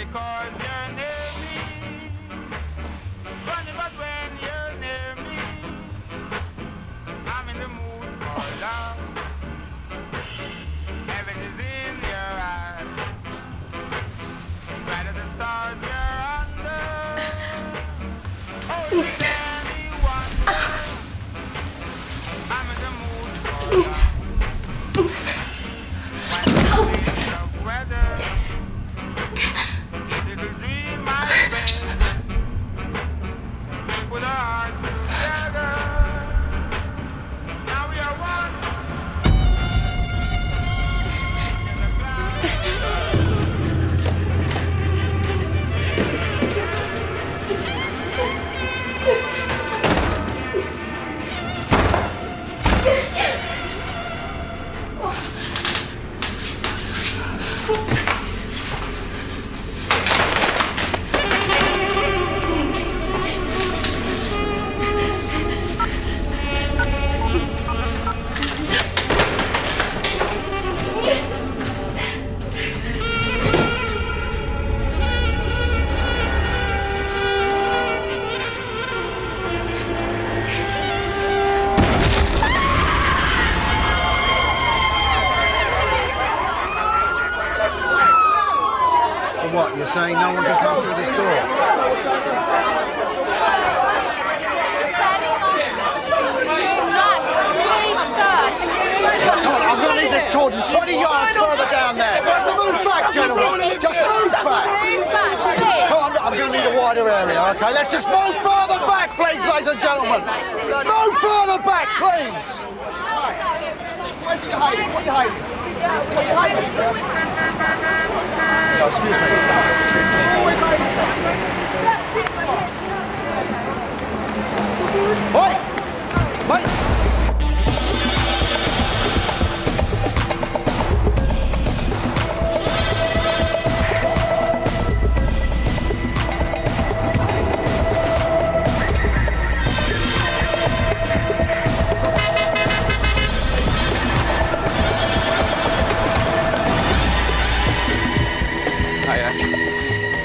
because you're near me. Funny, but when you're near me, I'm in the mood for love. Heaven is in your eyes. Bright as the stars you're under. Oh, you tell me wonder. I'm in the mood for love. Weather, little dream I spent with our hearts together. Now we are one in the clouds. What, you're saying no one can come through this door? I'm going to need this cordon 20 yards further down there. Move back, gentlemen. Just move back. I'm going to need a wider area, OK? Let's just move further back, please, ladies and gentlemen. Move further back, please. What are you hiding? What are you hiding? What are you hiding, sir? No, excuse me. Wait! Wait!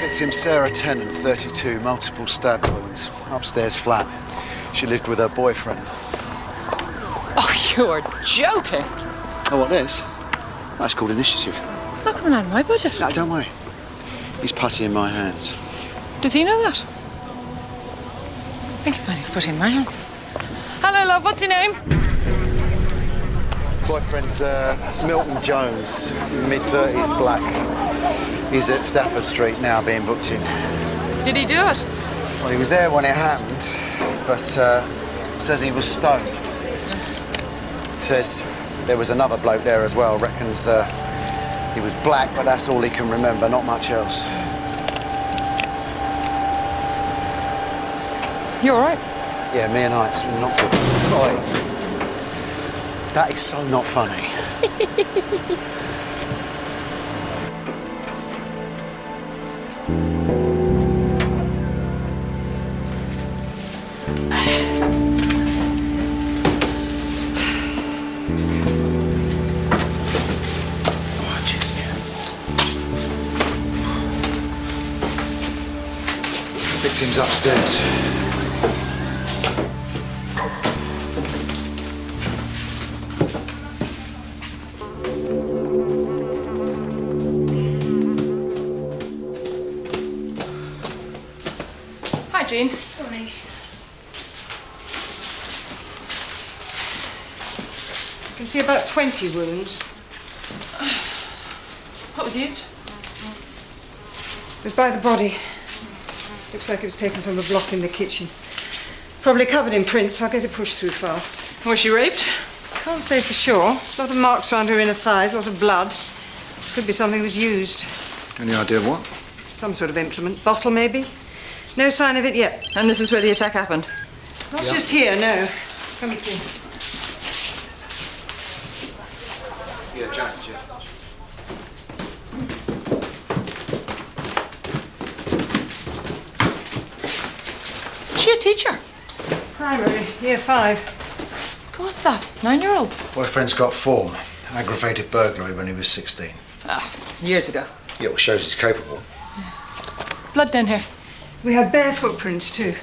Victim Sarah Tennant, 32, multiple stab wounds, upstairs flat. She lived with her boyfriend. Oh, you're joking. Oh, what this? That's called initiative. It's not coming out of my budget. No, don't worry. He's putty in my hands. Does he know that? I think you'll find he's putty in my hands. Hello, love. What's your name? Boyfriend's Milton Jones, mid-30s, black. He's at Stafford Street now, being booked in. Did he do it? Well, he was there when it happened, but says he was stoned. Says there was another bloke there as well. Reckons he was black, but that's all he can remember, not much else. You all right? Yeah, me and I, it's not good. Oi. That is so not funny. Victim's upstairs. Hi, Jean. Morning. I can see about 20 wounds. What was used? It was by the body. Looks like it was taken from a block in the kitchen. Probably covered in prints, so I'll get it pushed through fast. Was she raped? Can't say for sure. A lot of marks around her inner thighs, a lot of blood. Could be something that was used. Any idea what? Some sort of implement. Bottle, maybe? No sign of it yet. And this is where the attack happened? Not just here, no. Come and see. Yeah, James, yeah. Is she a teacher? Primary, year 5. What's that? 9-year-olds? Boyfriend's got form. Aggravated burglary when he was 16. Ah, years ago. Yeah, well, shows he's capable. Blood down here. We had bare footprints too.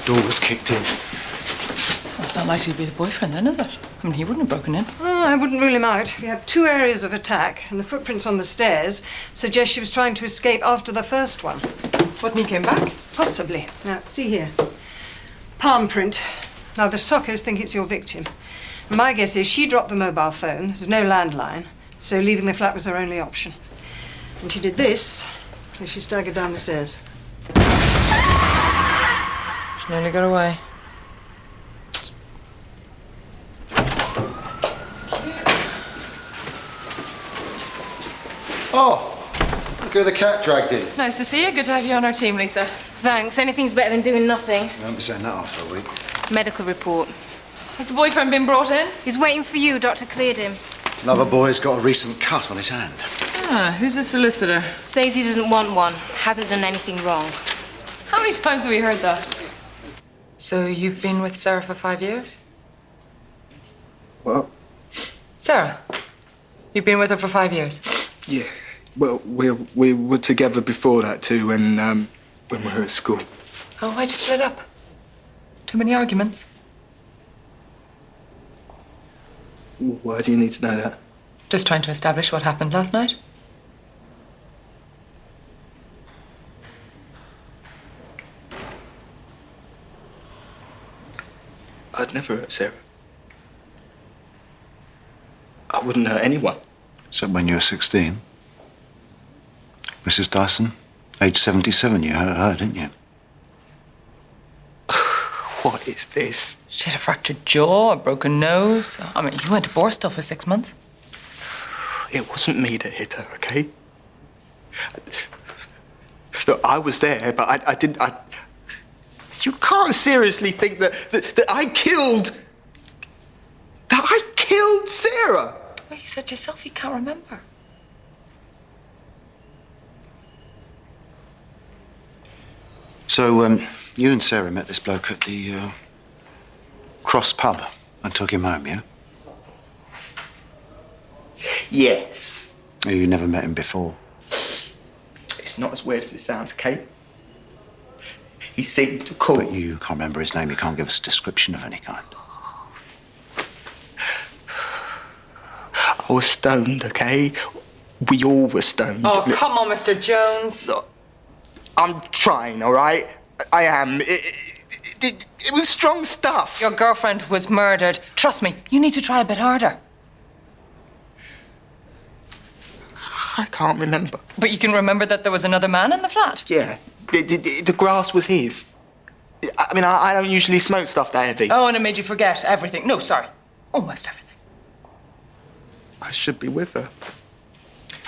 Door was kicked in. Well, it's not likely to be the boyfriend then, is it? I mean, he wouldn't have broken in. Oh, I wouldn't rule him out. We had 2 areas of attack, and the footprints on the stairs suggest she was trying to escape after the first one. What, and he came back? Possibly. Now, see here. Palm print. Now, the Sockers think it's your victim. My guess is she dropped the mobile phone. There's no landline, so leaving the flat was her only option. And she did this as she staggered down the stairs. She nearly got away. Oh, look who the cat dragged in. Nice to see you. Good to have you on our team, Lisa. Thanks. Anything's better than doing nothing. You won't be saying that after a week. Medical report. Has the boyfriend been brought in? He's waiting for you. Doctor cleared him. Another boy's got a recent cut on his hand. Ah, who's a solicitor? Says he doesn't want one. Hasn't done anything wrong. How many times have we heard that? So you've been with Sarah for 5 years? What? Sarah, you've been with her for 5 years? Yeah. Well, we were together before that too, when we were at school. Oh, why'd you split up? Too many arguments? Why do you need to know that? Just trying to establish what happened last night. I'd never hurt Sarah. I wouldn't hurt anyone. Except when you were 16. Mrs. Dyson, age 77, you hurt her, didn't you? What is this? She had a fractured jaw, a broken nose. I mean, you went to Borstal for 6 months. It wasn't me that hit her, okay? Look, I was there, but I didn't. You can't seriously think that I killed Sarah. Well, you said yourself you can't remember. So, you and Sarah met this bloke at the Cross Pub and took him home, yeah? Yes. You never met him before? It's not as weird as it sounds, Kate. He seemed to call. But you can't remember his name, you can't give us a description of any kind. I was stoned, okay? We all were stoned. Oh, come on, Mr. Jones. Look, I'm trying, all right? I am. It was strong stuff. Your girlfriend was murdered. Trust me, you need to try a bit harder. I can't remember. But you can remember that there was another man in the flat? Yeah, the grass was his. I mean, I don't usually smoke stuff that heavy. Oh, and it made you forget everything. No, sorry. Almost everything. I should be with her.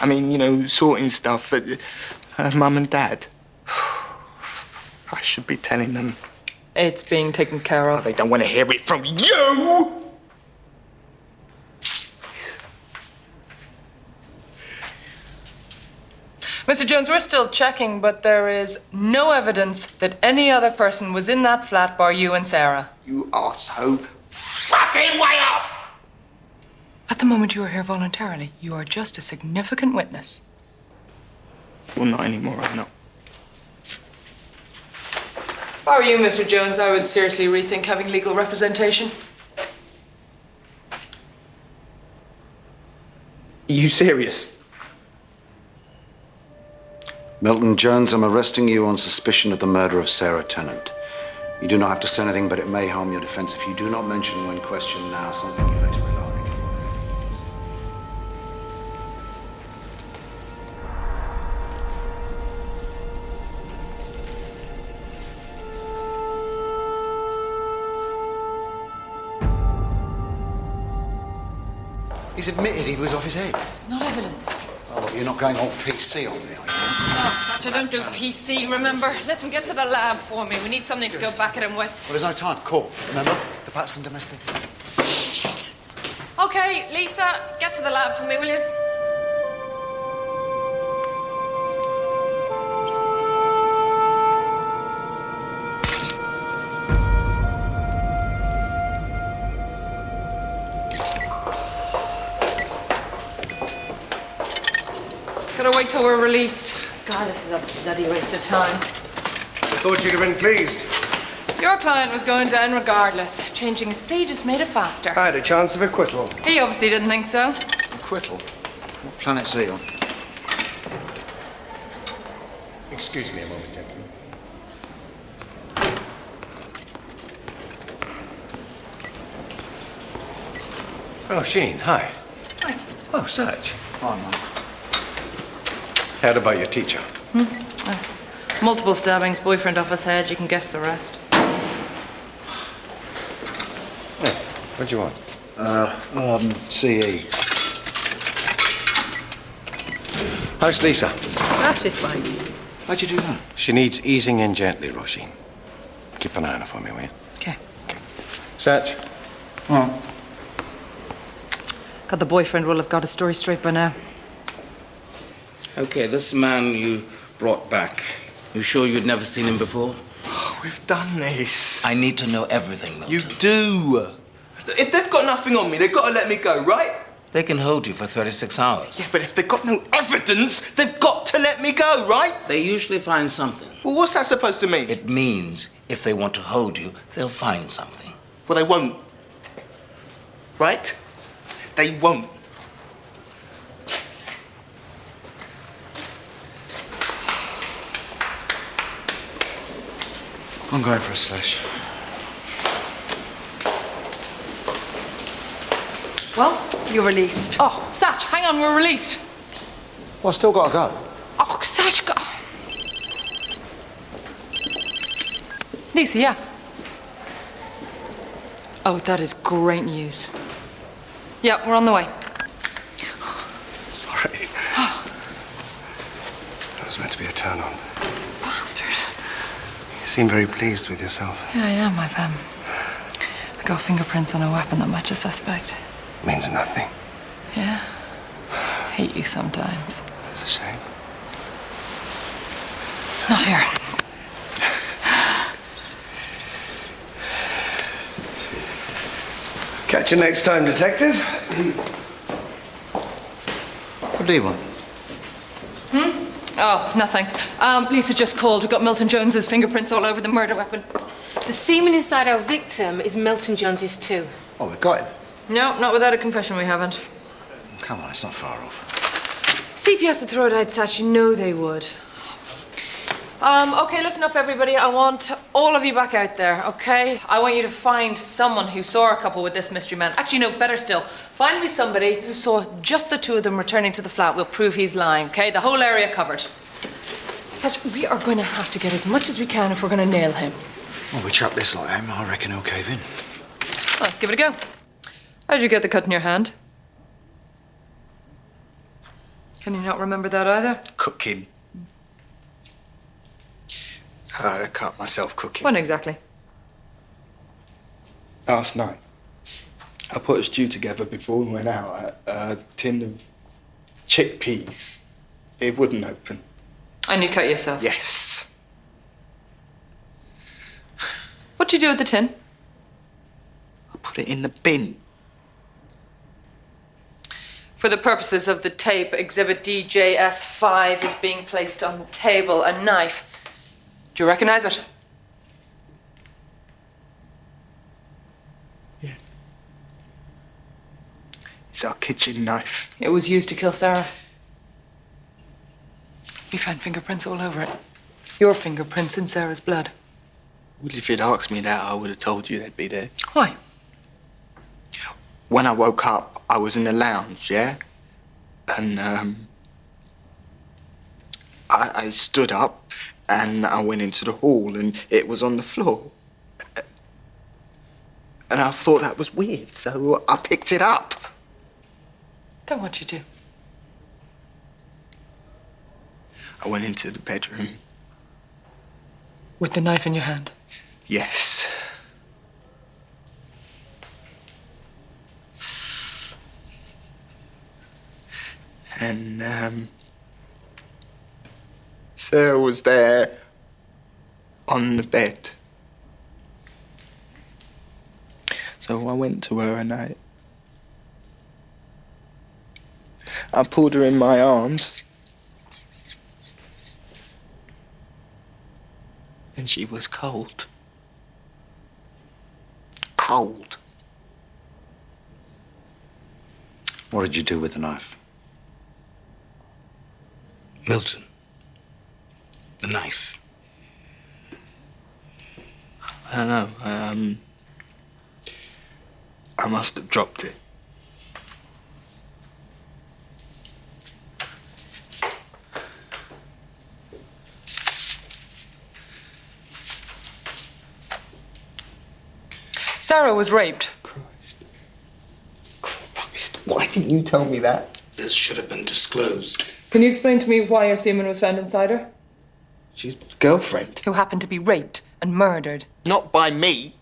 I mean, you know, sorting stuff at her mum and dad. I should be telling them. It's being taken care Oh, of. they don't want to hear it from you! Mr. Jones, we're still checking, but there is no evidence that any other person was in that flat bar you and Sarah. You are so fucking way off! At the moment you are here voluntarily, you are just a significant witness. Well, not anymore, I'm not. If I were you, Mr. Jones, I would seriously rethink having legal representation. Are you serious? Milton Jones, I'm arresting you on suspicion of the murder of Sarah Tennant. You do not have to say anything, but it may harm your defense if you do not mention when questioned now something you later rely on. He's admitted he was off his head. It's not evidence. Oh, look, you're not going all PC on me, are you? Oh, Satch, I don't do PC, remember? Listen, get to the lab for me. We need something to go back at him with. Well, there's no time. Call. Remember? The Patterson domestic. Shit. Okay, Lisa, get to the lab for me, will you? Gotta wait till we're released. God, this is a bloody waste of time. I thought you'd have been pleased. Your client was going down regardless. Changing his plea just made it faster. I had a chance of acquittal. He obviously didn't think so. Acquittal? What planet's he on? Excuse me a moment, gentlemen. Oh, Sheen, hi. Hi. Oh, Serge. Hi, Mum. Heard about your teacher. Multiple stabbings, boyfriend off his head. You can guess the rest. Hey, what do you want? CE. How's Lisa? Ah, she's fine. How'd you do that? She needs easing in gently, Roisin. Keep an eye on her for me, will you? Okay. Serge. Oh. God, the boyfriend will have got his story straight by now. Okay, this man you brought back, you sure you'd never seen him before? Oh, we've done this. I need to know everything, Milton. You do. If they've got nothing on me, they've got to let me go, right? They can hold you for 36 hours. Yeah, but if they've got no evidence, they've got to let me go, right? They usually find something. Well, what's that supposed to mean? It means if they want to hold you, they'll find something. Well, they won't. Right? They won't. I'm going for a slash. Well, you're released. Oh, Satch, hang on, we're released. Well, I still got to go. Oh, Satch, go. Lisa, yeah. Oh, that is great news. Yeah, we're on the way. Sorry. That was meant to be a turn-on. Bastard. You seem very pleased with yourself. Yeah, I am. I got fingerprints on a weapon that match a suspect. Means nothing. Yeah. Hate you sometimes. It's a shame. Not here. Catch you next time, detective. What do you want? Oh, nothing. Lisa just called. We got Milton Jones's fingerprints all over the murder weapon. The semen inside our victim is Milton Jones's too. Oh, we got him. No, not without a confession we haven't. Come on, it's not far off. CPS would throw it out, Satch. You know they would. Okay, listen up, everybody. I want all of you back out there, okay? I want you to find someone who saw a couple with this mystery man. Actually, no, better still. Find me somebody who saw just the two of them returning to the flat. We'll prove he's lying, okay? The whole area covered. Satch, we are going to have to get as much as we can if we're going to nail him. Well, we chuck this like him, I reckon he'll cave in. Let's give it a go. How'd you get the cut in your hand? Can you not remember that either? Cooking. I cut myself cooking. When exactly? Last night. I put a stew together before we went out. A tin of chickpeas. It wouldn't open. And you cut yourself? Yes. What'd you do with the tin? I put it in the bin. For the purposes of the tape, Exhibit DJS5 is being placed on the table. A knife. Do you recognize it? Yeah. It's our kitchen knife. It was used to kill Sarah. We found fingerprints all over it. Your fingerprints in Sarah's blood. Well, if you'd asked me that, I would have told you they'd be there. Why? When I woke up, I was in the lounge, yeah? And, I stood up and I went into the hall and it was on the floor. And I thought that was weird, so I picked it up. Then what'd you do? I went into the bedroom. With the knife in your hand? Yes. And, Sarah was there on the bed. So I went to her and I pulled her in my arms. And she was cold. Cold. What did you do with the knife? Milton. The knife. I don't know. I must have dropped it. Sarah was raped. Christ, why didn't you tell me that? This should have been disclosed. Can you explain to me why your semen was found inside her? She's my girlfriend. Who happened to be raped and murdered. Not by me.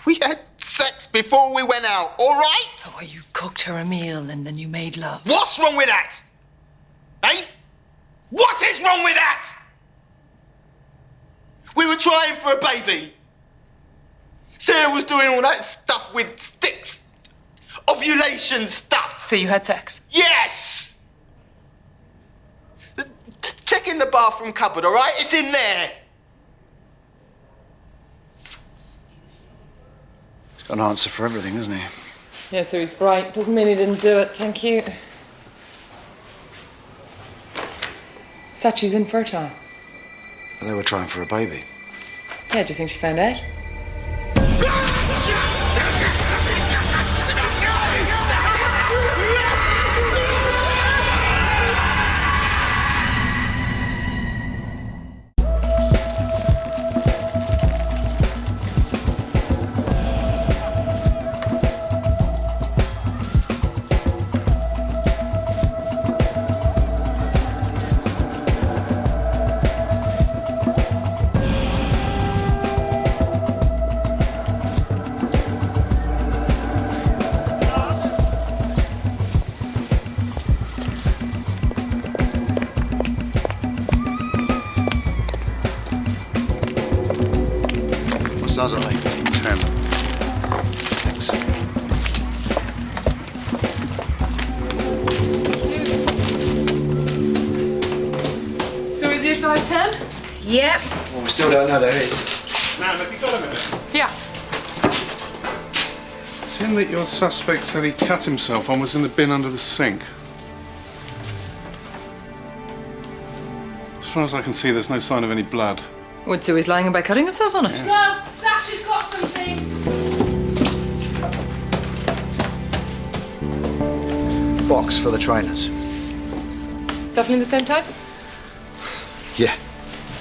We had sex before we went out, all right? Oh, you cooked her a meal and then you made love. What's wrong with that? Eh? What is wrong with that? We were trying for a baby. Sarah was doing all that stuff with sticks. Ovulation stuff. So you had sex? Yes! Check in the bathroom cupboard, all right? It's in there. He's got an answer for everything, hasn't he? Yeah, so he's bright. Doesn't mean he didn't do it. Thank you. Sachi's infertile. Well, they were trying for a baby. Yeah, do you think she found out? Size are they? 10. Thanks. So is he a size 10? Yep. Well, we still don't know there is. Ma'am, have you got a minute? Yeah. It's him that your suspect said he cut himself on was in the bin under the sink. As far as I can see, there's no sign of any blood. Would so he's lying about cutting himself on it? Glove, Sachi's got something. Box for the trainers. Definitely the same type? Yeah.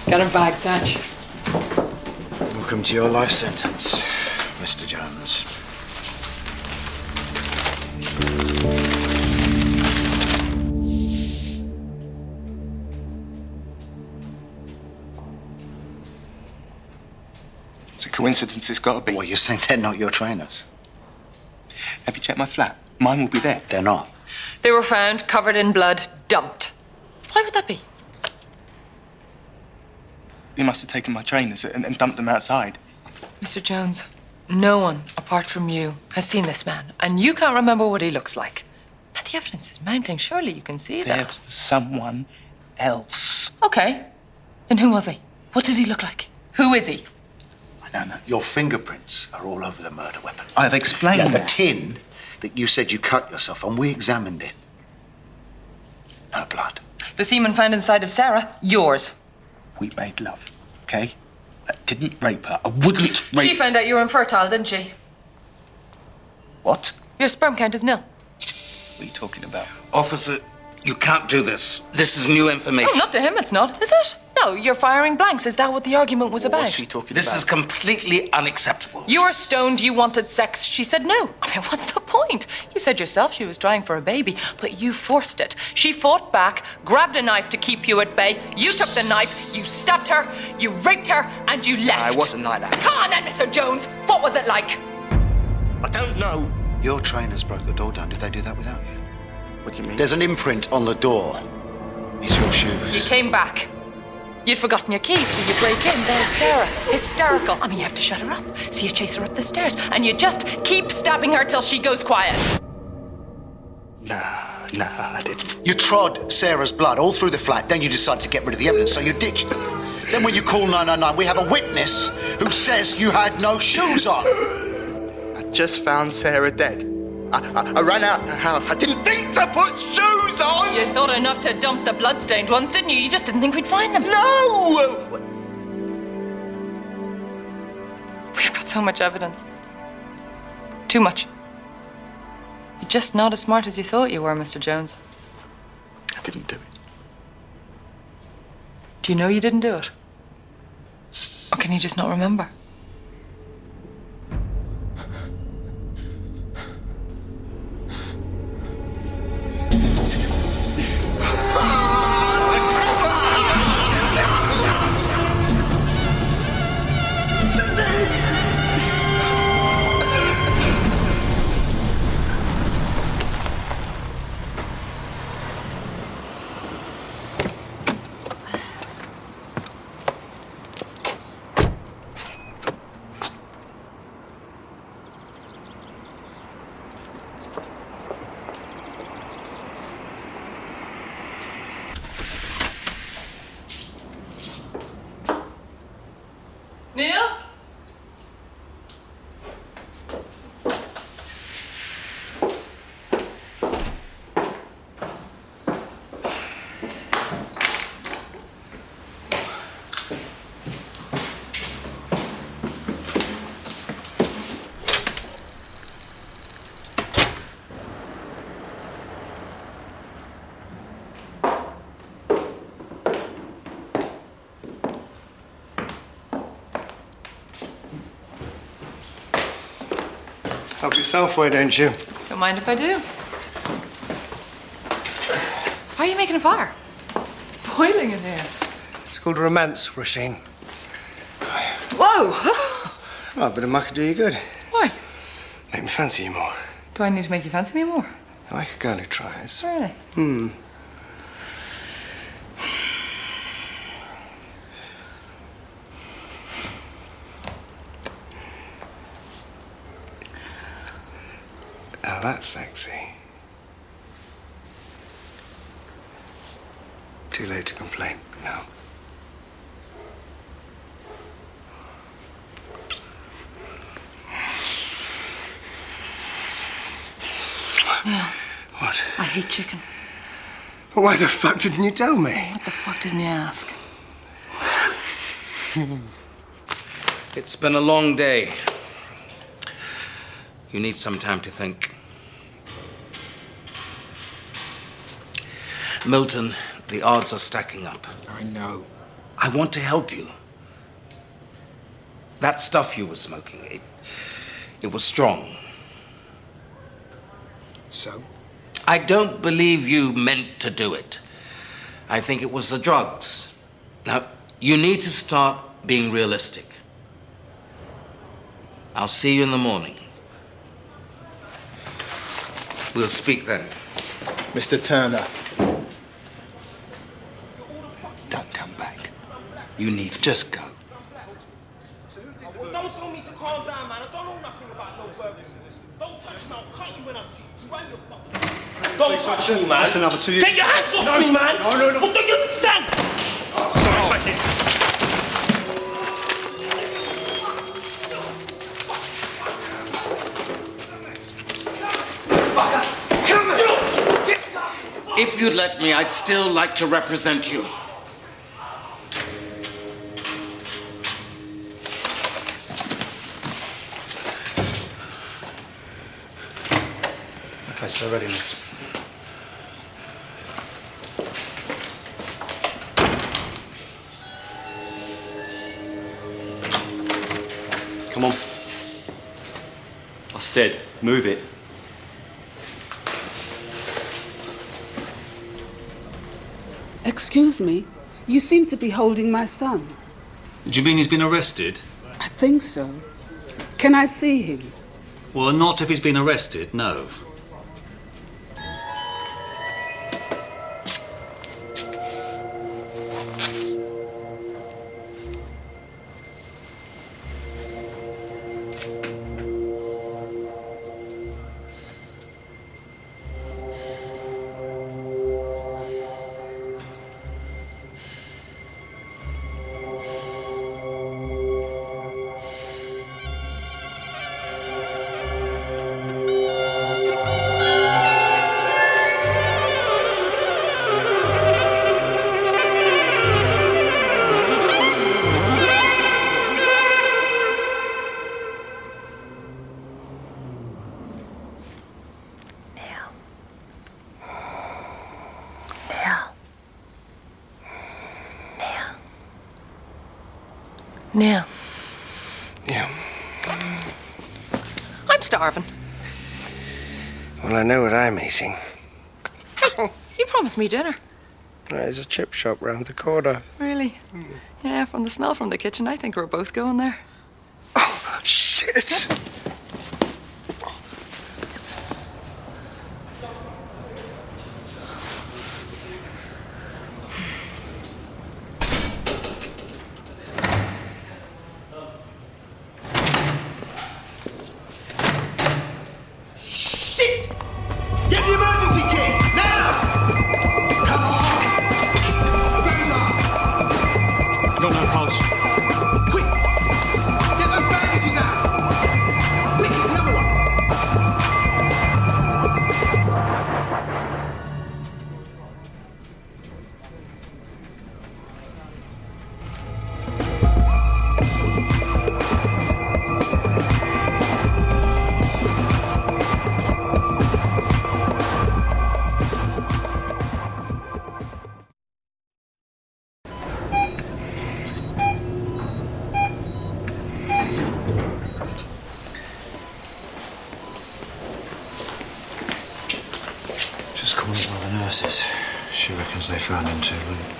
Get him back, Sach. Welcome to your life sentence, Mr. Jones. It's a coincidence, it's got to be. Well, you're saying they're not your trainers? Have you checked my flat? Mine will be there. They're not. They were found covered in blood, dumped. Why would that be? You must have taken my trainers and dumped them outside. Mr. Jones, no one apart from you has seen this man, and you can't remember what he looks like. But the evidence is mounting. Surely you can see There's that. someone else. Okay. Then who was he? What did he look like? Who is he? I don't know. Your fingerprints are all over the murder weapon. I've explained Yeah, the that. tin that you said you cut yourself on, we examined it. No blood. The semen found inside of Sarah, yours. We made love, okay? I didn't rape her. I wouldn't rape... She found out you were infertile, didn't she? What? Your sperm count is nil. What are you talking about? Officer, you can't do this. This is new information. No, not to him, it's not, is it? No, you're firing blanks. Is that what the argument was about? What's she talking This about? is completely unacceptable. You were stoned, you wanted sex. She said no. I mean, what's the point? You said yourself she was trying for a baby, but you forced it. She fought back, grabbed a knife to keep you at bay. You took the knife, you stabbed her, you raped her, and you left. It wasn't like that. Come on then, Mr. Jones. What was it like? I don't know. Your trainers broke the door down. Did they do that without you? What do you mean? There's an imprint on the door. It's your shoes. You came back. You'd forgotten your keys, so you break in. There's Sarah, hysterical. I mean, you have to shut her up. So you chase her up the stairs, and you just keep stabbing her till she goes quiet. Nah, I didn't. You trod Sarah's blood all through the flat, then you decided to get rid of the evidence, so you ditched them. Then will you call 999? We have a witness who says you had no shoes on. I just found Sarah dead. I ran out the house. I didn't think to put shoes on! You thought enough to dump the bloodstained ones, didn't you? You just didn't think we'd find them. No! We've got so much evidence. Too much. You're just not as smart as you thought you were, Mr. Jones. I didn't do it. Do you know you didn't do it? Or can you just not remember? Neil? Help yourself, why don't you? Don't mind if I do. Why are you making a fire? It's boiling in here. It's called romance, Roisin. Whoa! Oh, a bit of muck could do you good. Why? Make me fancy you more. Do I need to make you fancy me more? I like a girl who tries. Really? Now that's sexy. Too late to complain now. Yeah. What? I hate chicken. Well, why the fuck didn't you tell me? What the fuck didn't you ask? It's been a long day. You need some time to think. Milton, the odds are stacking up. I know. I want to help you. That stuff you were smoking, it was strong. So? I don't believe you meant to do it. I think it was the drugs. Now, you need to start being realistic. I'll see you in the morning. We'll speak then. Mr. Turner. Don't come back. You need to Just go. Don't tell me to calm down, man. I don't know nothing about no burglars. Don't touch me. I'll cut you when I see you. Run your fucking. Don't touch me, man. That's another 2 years. Take your hands off me, man. No, no, no. What don't you understand? Sorry, back here. If you'd let me, I'd still like to represent you. Okay, so ready, mate. Come on. I said, move it. Excuse me, you seem to be holding my son. Do you mean he's been arrested? I think so. Can I see him? Well, not if he's been arrested, no. Neil. Yeah. I'm starving. Well, I know what I'm eating. Hey, you promised me dinner. There's a chip shop round the corner. Really? Yeah, from the smell from the kitchen, I think we're both going there. Oh, shit! Shit! Get the emergency kit, now! Come on! Rosa! Got no pulse. Quick! Get those bandages out! Quick, the other one! Just called one of the nurses. She reckons they found him too late.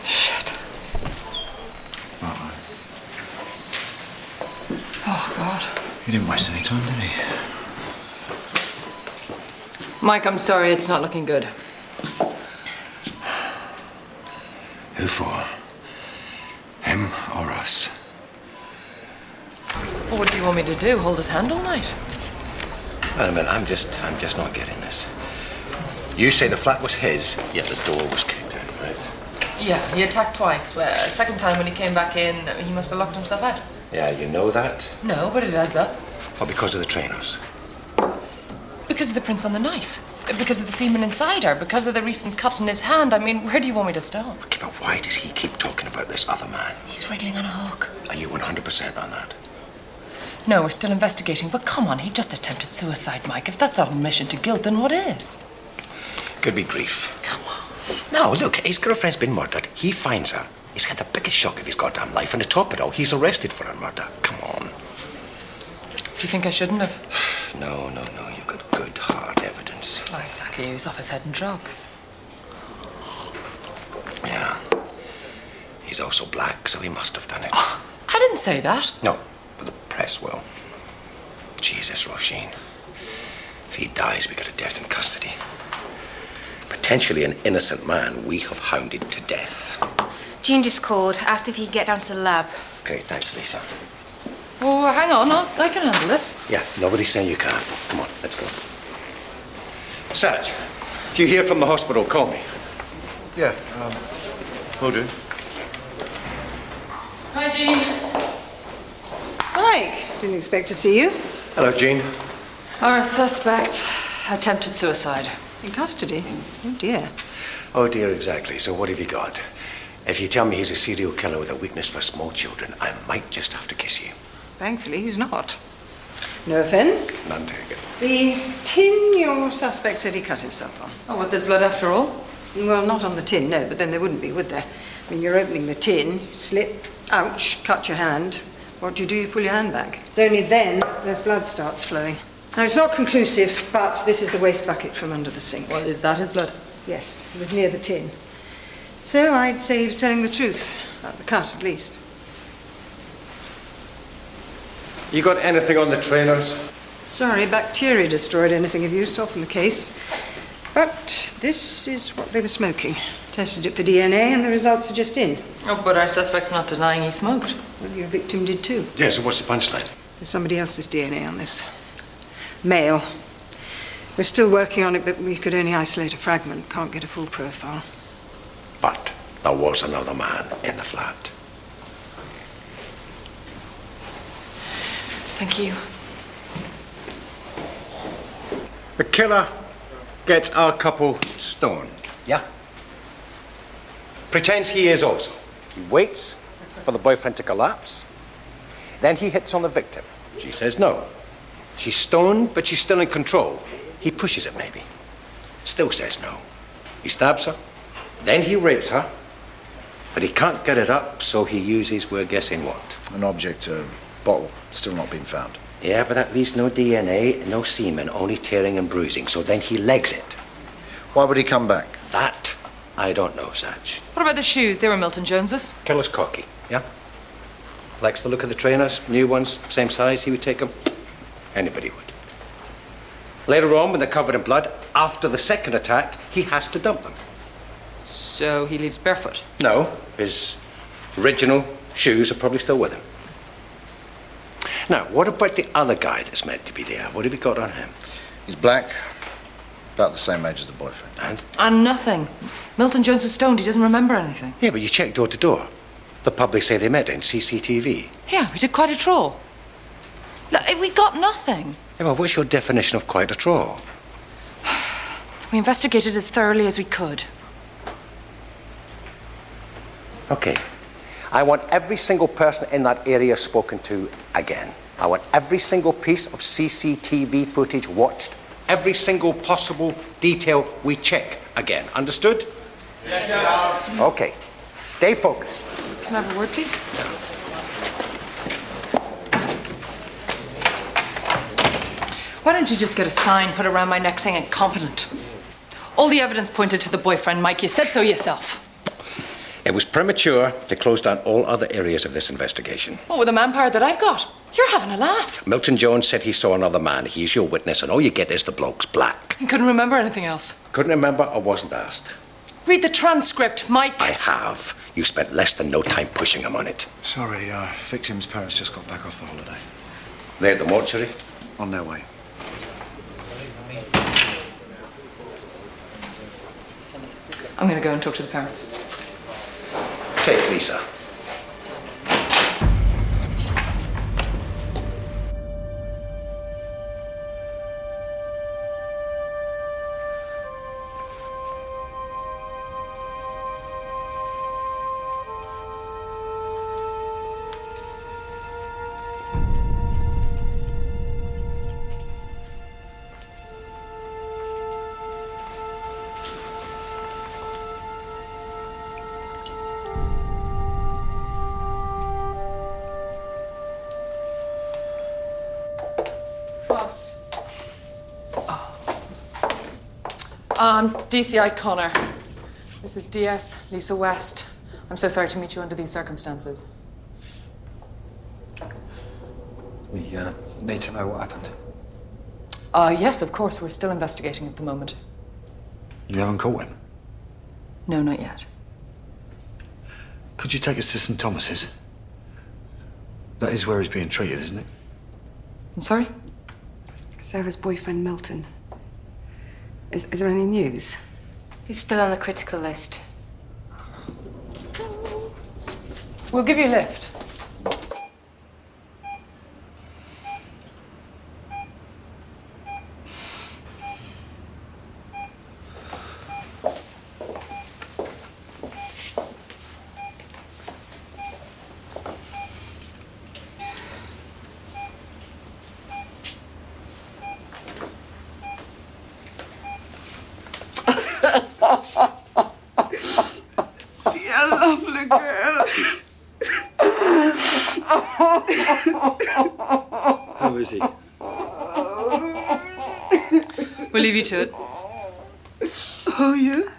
Shit. Uh-oh. Oh, God. He didn't waste any time, did he? Mike, I'm sorry, it's not looking good. Who for? Him or us? Well, what do you want me to do? Hold his hand all night? Wait a minute, I'm just not getting this. You say the flat was his, yet the door was kicked in, right? Yeah, he attacked twice. Second time when he came back in, he must have locked himself out. Yeah, you know that? No, but it adds up. Or because of the trainers? Because of the prints on the knife. Because of the semen inside her. Because of the recent cut in his hand. I mean, where do you want me to stop? Okay, but why does he keep talking about this other man? He's wriggling on a hook. Are you 100% on that? No, we're still investigating. But come on, he just attempted suicide, Mike. If that's not admission to guilt, then what is? Could be grief. Come on. No, look, his girlfriend's been murdered. He finds her. He's had the biggest shock of his goddamn life, and to top it all, he's arrested for her murder. Come on. Do you think I shouldn't have? No, you've got good, hard evidence. Not exactly. He was off his head in drugs. Yeah. He's also black, so he must have done it. Oh, I didn't say that. No, but the press will. Jesus, Roisin. If he dies, we got a death in custody. Potentially an innocent man we have hounded to death. Jean just called, asked if you could get down to the lab. Okay, thanks, Lisa. Oh, hang on. I can handle this. Yeah, nobody's saying you can't. Come on, let's go. Sarge, if you hear from the hospital, call me. Yeah, will do. Hi, Jean. Mike, didn't expect to see you. Hello, Jean. Our suspect attempted suicide. In custody? Oh, dear. Oh, dear, exactly. So what have you got? If you tell me he's a serial killer with a weakness for small children, I might just have to kiss you. Thankfully, he's not. No offence. None taken. The tin your suspect said he cut himself on. Oh, what, there's blood after all? Well, not on the tin, no, but then there wouldn't be, would there? I mean, you're opening the tin, slip, ouch, cut your hand. What do? You pull your hand back. It's only then the blood starts flowing. Now, it's not conclusive, but this is the waste bucket from under the sink. Well, is that his blood? Yes, it was near the tin. So I'd say he was telling the truth, about the cut at least. You got anything on the trainers? Sorry, bacteria destroyed anything of use, often the case. But this is what they were smoking. Tested it for DNA and the results are just in. Oh, but our suspect's not denying he smoked. Well, your victim did too. Yeah, so what's the punchline? There's somebody else's DNA on this. Male. We're still working on it, but we could only isolate a fragment. Can't get a full profile. But there was another man in the flat. Thank you. The killer gets our couple stoned, yeah? Pretends he is also. He waits for the boyfriend to collapse. Then he hits on the victim. She says no. She's stoned, but she's still in control. He pushes it, maybe. Still says no. He stabs her. Then he rapes her. But he can't get it up, so he uses, we're guessing what? An object, a bottle, still not been found. Yeah, but that leaves no DNA, no semen, only tearing and bruising. So then he legs it. Why would he come back? That, I don't know, Satch. What about the shoes? They were Milton Jones's. Killer's cocky, yeah? Likes the look of the trainers, new ones, same size, he would take them. Anybody would. Later on, when they're covered in blood, after the second attack, he has to dump them. So he leaves barefoot? No, his original shoes are probably still with him. Now, what about the other guy that's meant to be there? What have we got on him? He's black, about the same age as the boyfriend. And nothing. Milton Jones was stoned. He doesn't remember anything. Yeah, but you checked door to door. The public say they met in CCTV. Yeah, we did quite a trawl. Look, we got nothing. Yeah, well, what's your definition of quite a trawl? We investigated as thoroughly as we could. Okay. I want every single person in that area spoken to again. I want every single piece of CCTV footage watched. Every single possible detail we check again. Understood? Yes, sir. Okay. Stay focused. Can I have a word, please? Why don't you just get a sign put around my neck saying incompetent? All the evidence pointed to the boyfriend, Mike. You said so yourself. It was premature to close down all other areas of this investigation. What with the manpower that I've got? You're having a laugh. Milton Jones said he saw another man. He's your witness, and all you get is the bloke's black. He couldn't remember anything else. Couldn't remember or wasn't asked? Read the transcript, Mike. I have. You spent less than no time pushing him on it. Sorry, victim's parents just got back off the holiday. They're at the mortuary? On their way. I'm going to go and talk to the parents. Take Lisa. Boss. DCI Connor. This is DS, Lisa West. I'm so sorry to meet you under these circumstances. We need to know what happened. Yes, of course. We're still investigating at the moment. You haven't caught him? No, not yet. Could you take us to St. Thomas's? That is where he's being treated, isn't it? I'm sorry? Sarah's boyfriend, Milton. Is there any news? He's still on the critical list. We'll give you a lift. You lovely girl. How is he? We'll leave you to it. Who are you?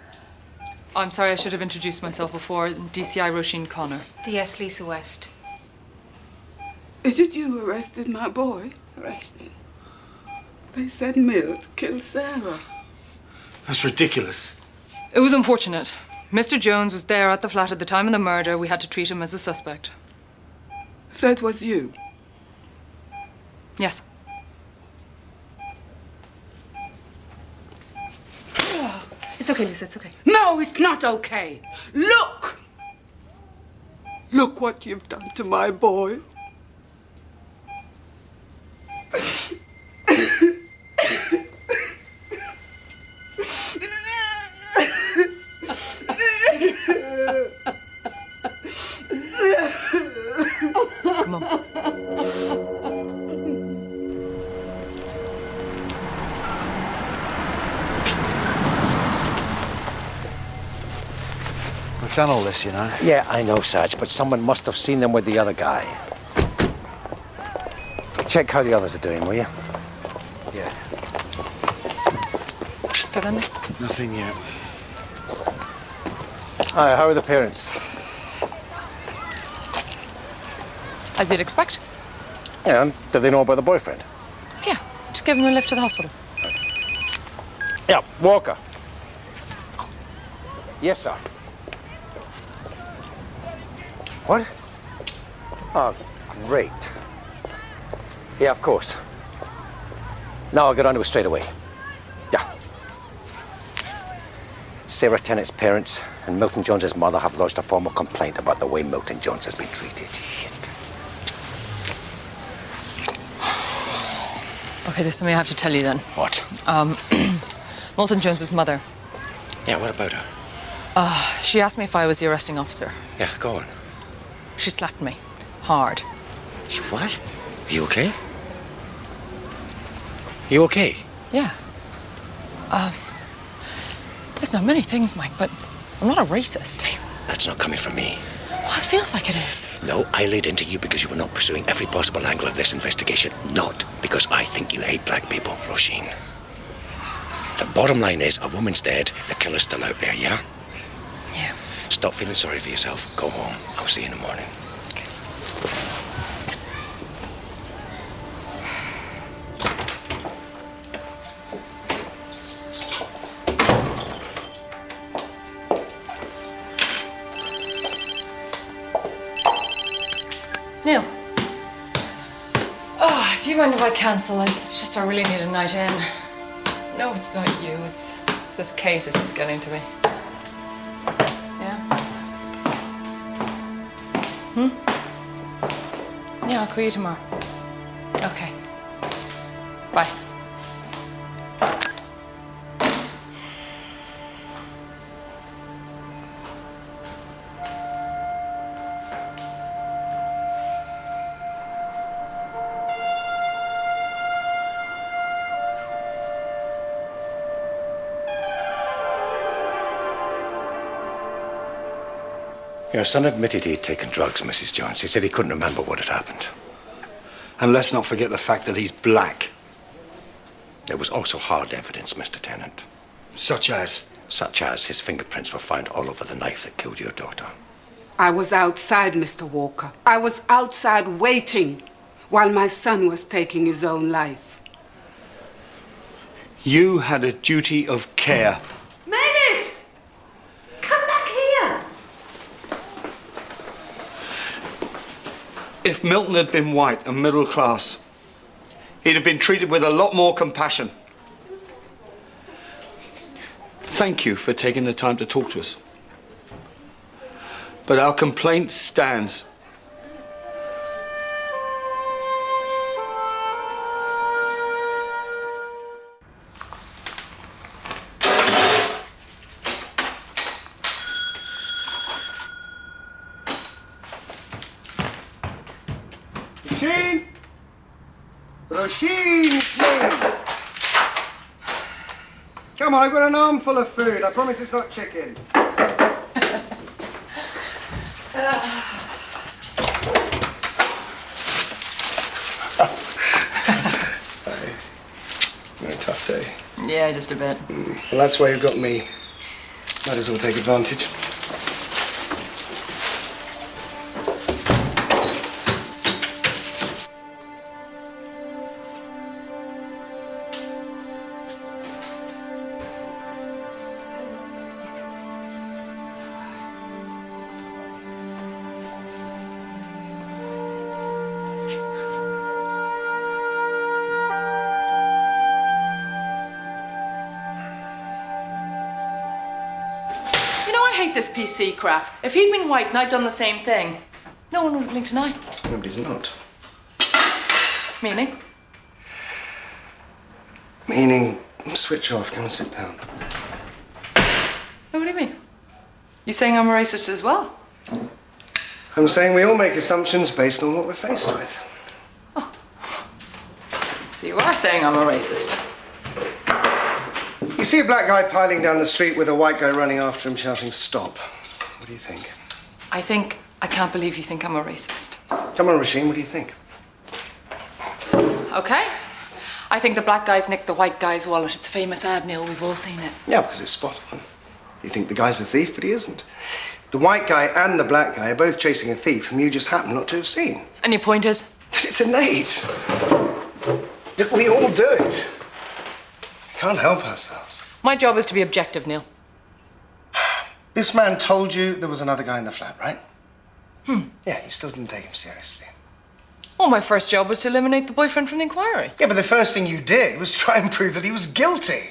I'm sorry, I should have introduced myself before. DCI Roisin Connor. DS Lisa West. Is it you who arrested my boy? Arrested? They said Milt killed Sarah. That's ridiculous. It was unfortunate. Mr. Jones was there at the flat at the time of the murder. We had to treat him as a suspect. So it was you? Yes. It's okay, Lisa, it's okay. No, it's not okay. Look! Look what you've done to my boy. Come on. I've done all this, you know. Yeah, I know, Sarge, but someone must have seen them with the other guy. Check how the others are doing, will you? Yeah. Get in there. Nothing yet. Hi, how are the parents? As you'd expect. Yeah, and do they know about the boyfriend? Yeah, just give him a lift to the hospital. Yeah, Walker. Yes, sir. What? Oh, great. Yeah, of course. Now I'll get onto it straight away. Yeah. Sarah Tennant's parents and Milton Jones's mother have lodged a formal complaint about the way Milton Jones has been treated. Shit. Okay, there's something I have to tell you then. What? Milton Jones's mother. Yeah, what about her? She asked me if I was the arresting officer. Yeah, go on. She slapped me. Hard. What? Are you okay? You okay? Yeah. There's not many things, Mike, but I'm not a racist. That's not coming from me. Well, it feels like it is. No, I laid into you because you were not pursuing every possible angle of this investigation. Not because I think you hate black people, Roisin. The bottom line is, a woman's dead, the killer's still out there, yeah? Yeah. Stop feeling sorry for yourself. Go home. I'll see you in the morning. Okay. Neil. Oh, do you mind if I cancel? It's just I really need a night in. No, it's not you. It's this case is just getting to me. Yeah? Yeah, I'll call you tomorrow. Okay. Bye. Your son admitted he'd taken drugs, Mrs. Jones. He said he couldn't remember what had happened. And let's not forget the fact that he's black. There was also hard evidence, Mr. Tennant. Such as? Such as his fingerprints were found all over the knife that killed your daughter. I was outside, Mr. Walker. I was outside waiting while my son was taking his own life. You had a duty of care. Mavis! Come back here! If Milton had been white and middle class, he'd have been treated with a lot more compassion. Thank you for taking the time to talk to us. But our complaint stands. Roisin! Roisin! Come on, I've got an armful of food. I promise it's not chicken. A tough day. Yeah, just a bit. Well, that's why you've got me. Might as well take advantage. I hate this PC crap. If he'd been white and I'd done the same thing, no one would blink an eye. Nobody's not. Meaning? Meaning, switch off. Come and sit down. What do you mean? You saying I'm a racist as well? I'm saying we all make assumptions based on what we're faced with. Oh. So you are saying I'm a racist? You see a black guy piling down the street with a white guy running after him shouting, "Stop." What do you think? I can't believe you think I'm a racist. Come on, Roisin, what do you think? Okay. I think the black guy's nicked the white guy's wallet. It's a famous ad, Neil. We've all seen it. Yeah, because it's spot on. You think the guy's a thief, but he isn't. The white guy and the black guy are both chasing a thief whom you just happen not to have seen. And your point is? It's innate. We all do it. We can't help ourselves. My job is to be objective, Neil. This man told you there was another guy in the flat, right? Yeah, you still didn't take him seriously. Well, my first job was to eliminate the boyfriend from the inquiry. Yeah, but the first thing you did was try and prove that he was guilty.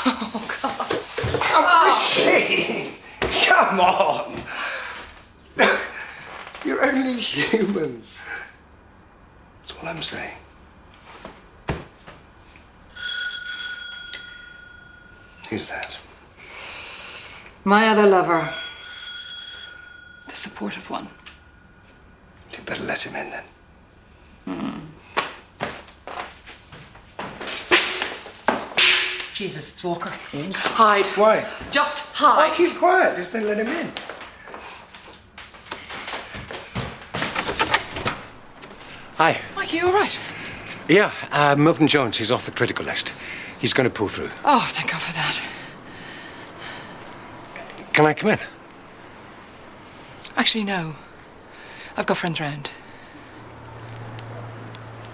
Oh, God. Oh, come on. You're only human. That's all I'm saying. Who's that? My other lover. The supportive one. You better let him in then. Jesus, it's Walker. Hide. Why? Just hide. Oh, keep quiet. Just then let him in. Hi. Mike, are you all right? Yeah, Milton Jones, he's off the critical list. He's going to pull through. Oh, thank God for that. Can I come in? Actually, no. I've got friends round.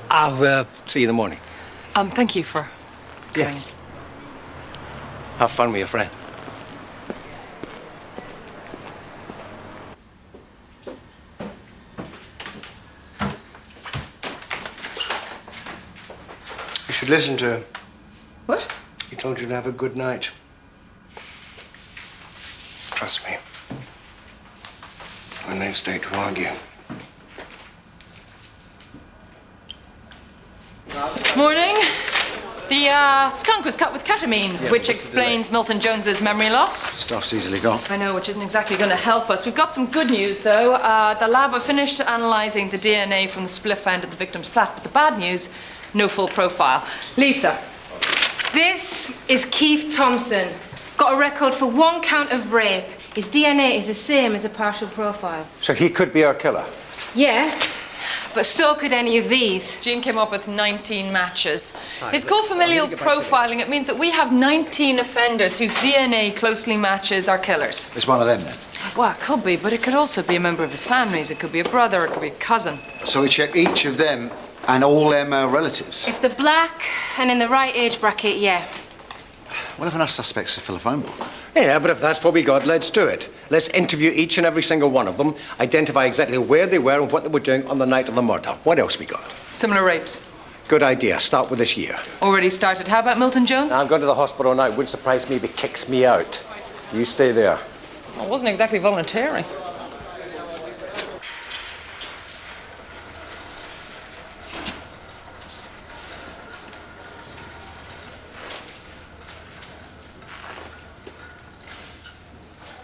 I'll see you in the morning. Thank you for coming. Yeah. Have fun with your friend. You should listen to him. What? He told you to have a good night. Trust me. When they stay to argue. Morning. The skunk was cut with ketamine, which explains Milton Jones's memory loss. Stuff's easily got. I know, which isn't exactly going to help us. We've got some good news, though. The lab have finished analysing the DNA from the spliff found at the victim's flat, but the bad news, no full profile. Lisa. This is Keith Thompson. Got a record for 1 count of rape. His DNA is the same as a partial profile. So he could be our killer? Yeah, but so could any of these. Gene came up with 19 matches. It's called familial profiling. It means that we have 19 offenders whose DNA closely matches our killers. It's one of them then. Well, it could be, but it could also be a member of his families. It could be a brother, it could be a cousin. So we check each of them and all their male relatives. If they're black and in the right age bracket, yeah. We'll have enough suspects to fill a phone book. Yeah, but if that's what we got, let's do it. Let's interview each and every single one of them, identify exactly where they were and what they were doing on the night of the murder. What else we got? Similar rapes. Good idea. Start with this year. Already started. How about Milton Jones? I'm going to the hospital now. It wouldn't surprise me if he kicks me out. You stay there. I wasn't exactly volunteering.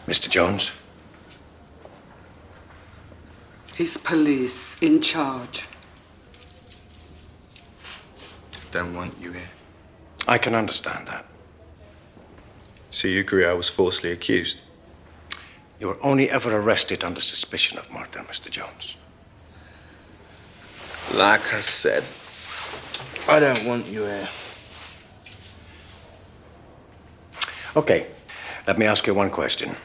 Mr. Jones? He's police in charge. Don't want you here. I can understand that. So you agree I was falsely accused? You were only ever arrested under suspicion of murder, Mr. Jones. Like I said, I don't want you here. Okay, let me ask you one question.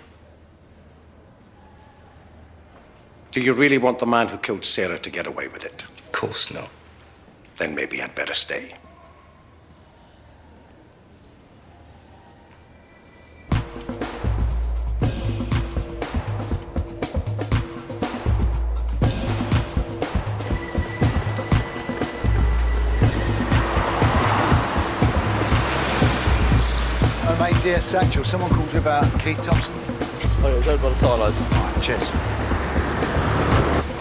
Do you really want the man who killed Sarah to get away with it? Of course not. Then maybe I'd better stay. Oh, mate, dear Satchel, someone called you about Keith Thompson. Oh, yeah, it was over by the silos. All right, cheers.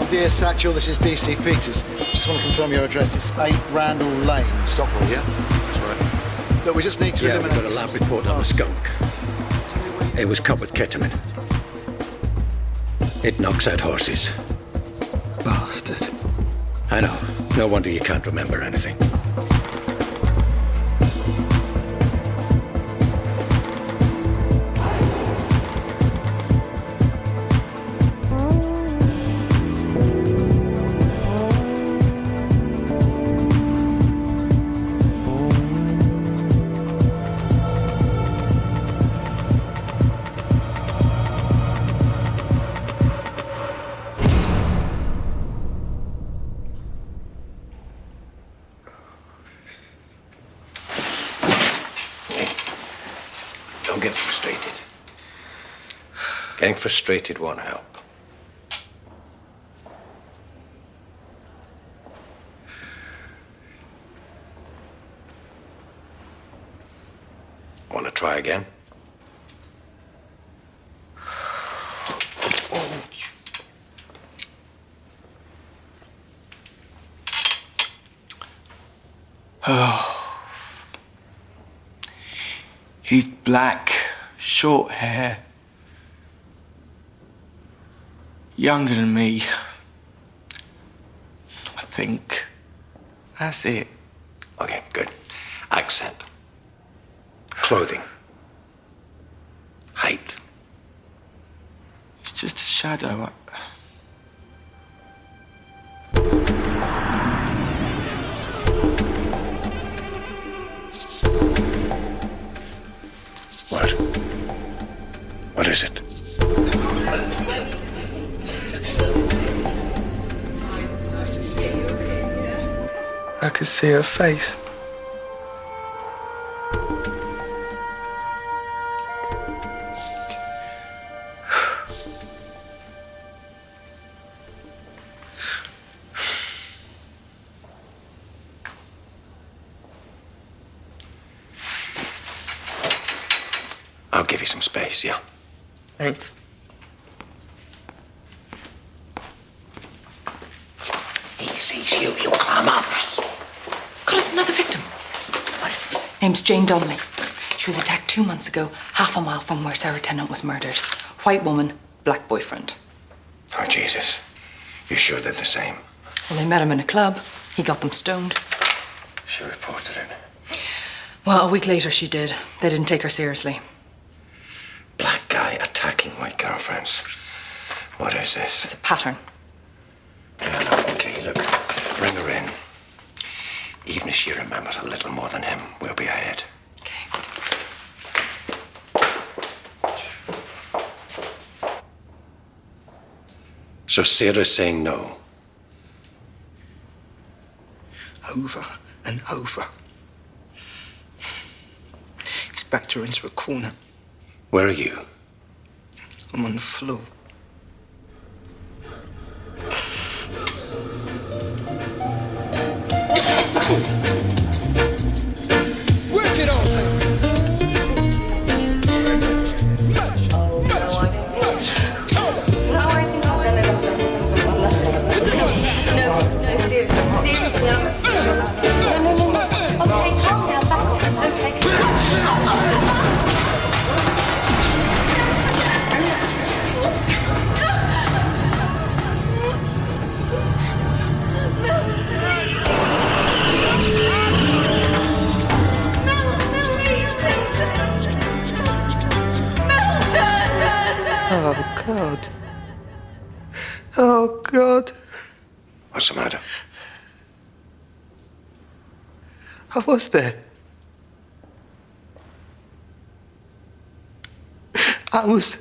Oh, dear Satchel, this is DC Peters. Just want to confirm your address. It's 8 Randall Lane, Stockwell, yeah? That's right. Look, we just need to Yeah, we've eliminate... got a lab report on the skunk. It was cut with ketamine. It knocks out horses. Bastard. I know. No wonder you can't remember anything. Getting frustrated won't help. Want to try again? Oh. He's black, short hair. Younger than me. I think. That's it. Okay, good. Accent. Clothing. Height. It's just a shadow. What? What is it? I could see her face. I'll give you some space, yeah? Thanks. He sees you, he'll climb up. God, it's another victim. What? Name's Jane Donnelly. She was attacked 2 months ago, half a mile from where Sarah Tennant was murdered. White woman, black boyfriend. Oh, Jesus. You sure they're the same? Well, they met him in a club. He got them stoned. She reported it. Well, a week later she did. They didn't take her seriously. Black guy attacking white girlfriends. What is this? It's a pattern. Yeah, no, okay, look. Bring her in. Even if she remembers a little more than him, we'll be ahead. Okay. So Sarah's saying no. Over and over. He's backed her into a corner. Where are you? I'm on the floor. Work it on! Oh, God. Oh, God. What's the matter? I was there. I was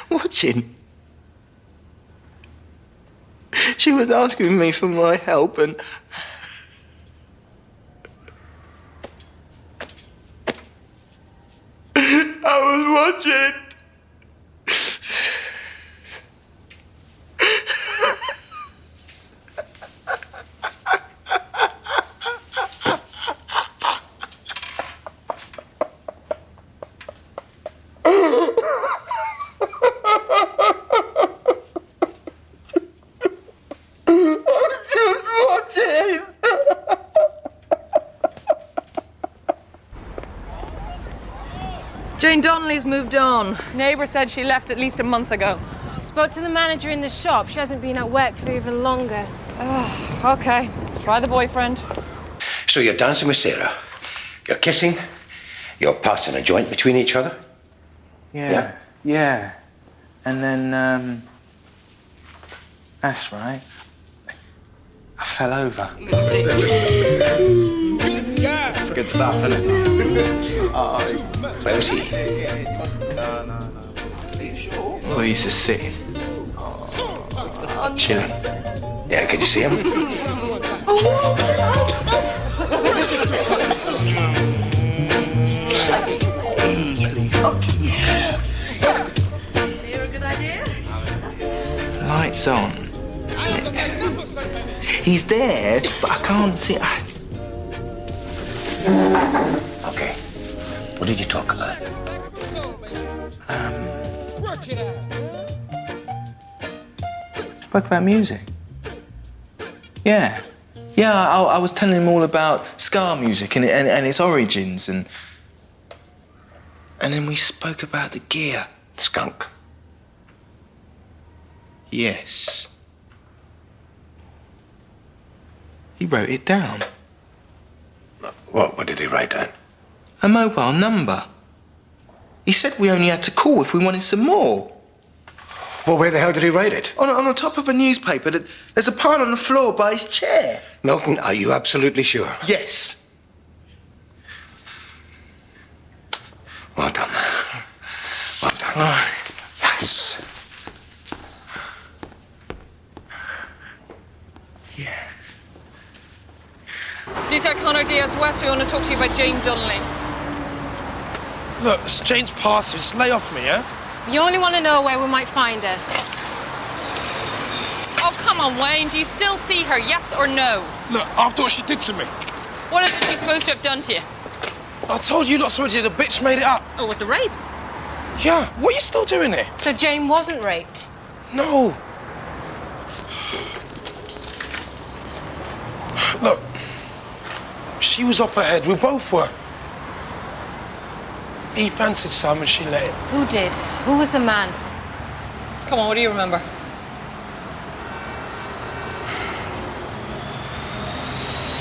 watching. She was asking me for my help and I was watching. Jane Donnelly's moved on. Neighbour said she left at least a month ago. Spoke to the manager in the shop. She hasn't been at work for even longer. Okay, let's try the boyfriend. So you're dancing with Sarah. You're kissing. You're passing a joint between each other. Yeah. And then, that's right. I fell over. It's good stuff, isn't it? Where's he? Well, he's just sitting. Chilling. Yeah, could you see him? Lights on. He's there, but I can't see. Okay. What did you talk about? Spoke about music. Yeah. Yeah, I was telling him all about ska music and its origins, and then we spoke about the gear. Skunk. Yes. He wrote it down. What did he write down? A mobile number. He said we only had to call if we wanted some more. Well, where the hell did he write it? On the top of a newspaper. There's a pile on the floor by his chair. Milton, are you absolutely sure? Yes. Well done. Well done. Oh. Yes. Yeah. DC Connor Diaz West, we want to talk to you about Jane Donnelly. Look, it's Jane's past. Just lay off me, yeah? You only want to know where we might find her. Oh, come on, Wayne. Do you still see her, yes or no? Look, after what she did to me. What is it she's supposed to have done to you? I told you lots already. The bitch made it up. Oh, with the rape? Yeah. What are you still doing here? So Jane wasn't raped? No. Look, she was off her head. We both were. He fancied some and she let him. Who did? Who was the man? Come on, what do you remember?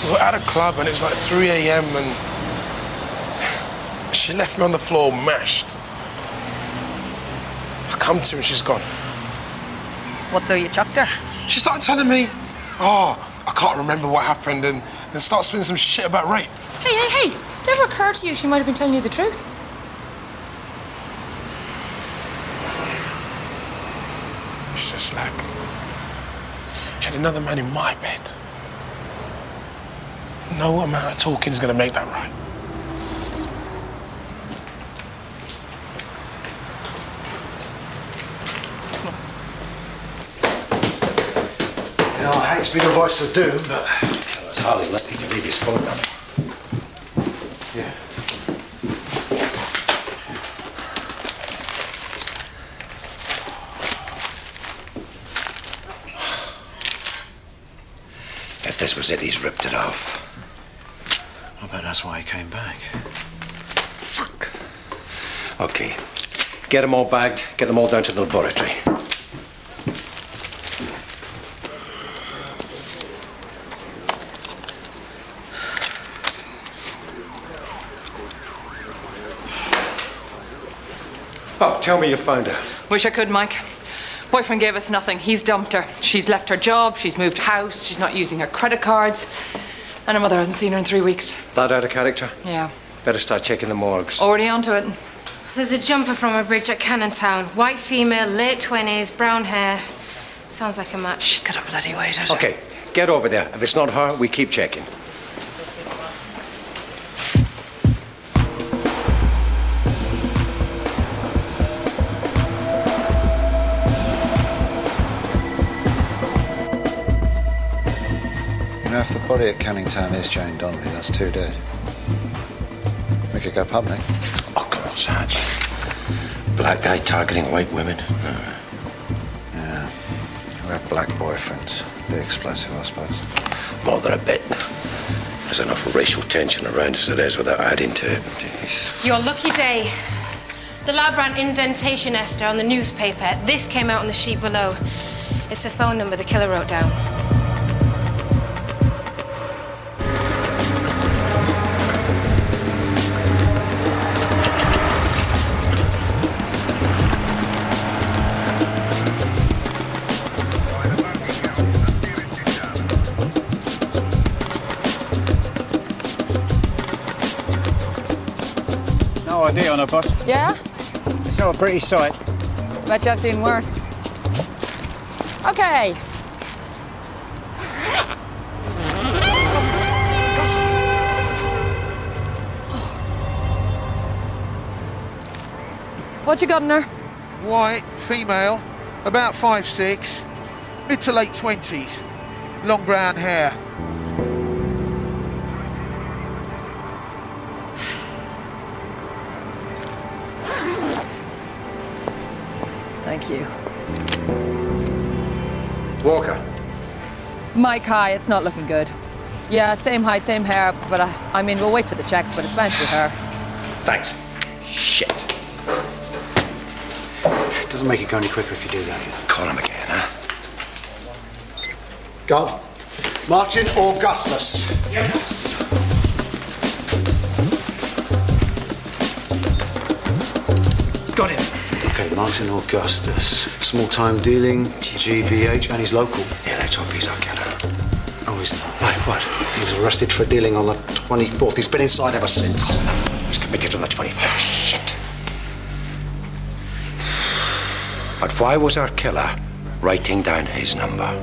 We were at a club and it was like 3 a.m. and she left me on the floor mashed. I come to her and she's gone. What, so you chucked her? She started telling me, oh, I can't remember what happened, and then start spinning some shit about rape. Hey! Never occurred to you she might have been telling you the truth? She's just like, she had another man in my bed. No amount of talking is gonna make that right. You know, I hate to be the voice of doom, but... I was hardly lucky to leave his phone number. Yeah. If this was it, he's ripped it off. I bet that's why he came back. Fuck. Okay. Get them all bagged, get them all down to the laboratory. Oh, tell me you found her. Wish I could, Mike. Boyfriend gave us nothing. He's dumped her. She's left her job, she's moved house, she's not using her credit cards, and her mother hasn't seen her in 3 weeks. That out of character? Yeah. Better start checking the morgues. Already onto it. There's a jumper from a bridge at Cannontown. White female, late 20s, brown hair. Sounds like a match. Could have bloody waited. Okay, get over there. If it's not her, we keep checking. You know, if the body at Canningtown is Jane Donnelly, that's 2 dead. We could go public. Oh, come on, Sarge. Black guy targeting white women. Yeah. Who have black boyfriends. Be explosive, I suppose. More than a bit. There's enough racial tension around as it is without adding to it. Jeez. Your lucky day. The lab ran indentation, Esther, on the newspaper. This came out on the sheet below. It's the phone number the killer wrote down. No idea on her, boss. Yeah? It's not a pretty sight. Bet you I've seen worse. Okay. What you got in her? White, female, about 5'6". Mid to late 20s. Long brown hair. Thank you. Walker. Mike, hi, it's not looking good. Yeah, same height, same hair, but I mean, we'll wait for the checks, but it's bound to be her. Thanks. Shit. It doesn't make it go any quicker if you do that. Call him again, huh? Gov. Martin Augustus. Yes. Got him. Okay, Martin Augustus. Small-time dealing, GBH, and he's local. Yeah, let's hope he's our killer. Oh, he's not. Right, what? He was arrested for dealing on the 24th. He's been inside ever since. He was committed on the 25th. Shit. But why was our killer writing down his number?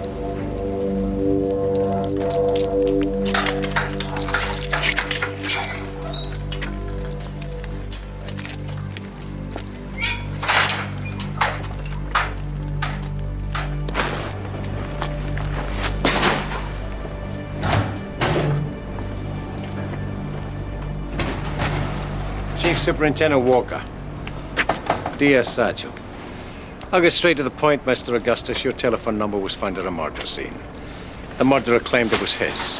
Chief Superintendent Walker. Dear Satchel. I'll get straight to the point, Mr. Augustus. Your telephone number was found at a murder scene. The murderer claimed it was his.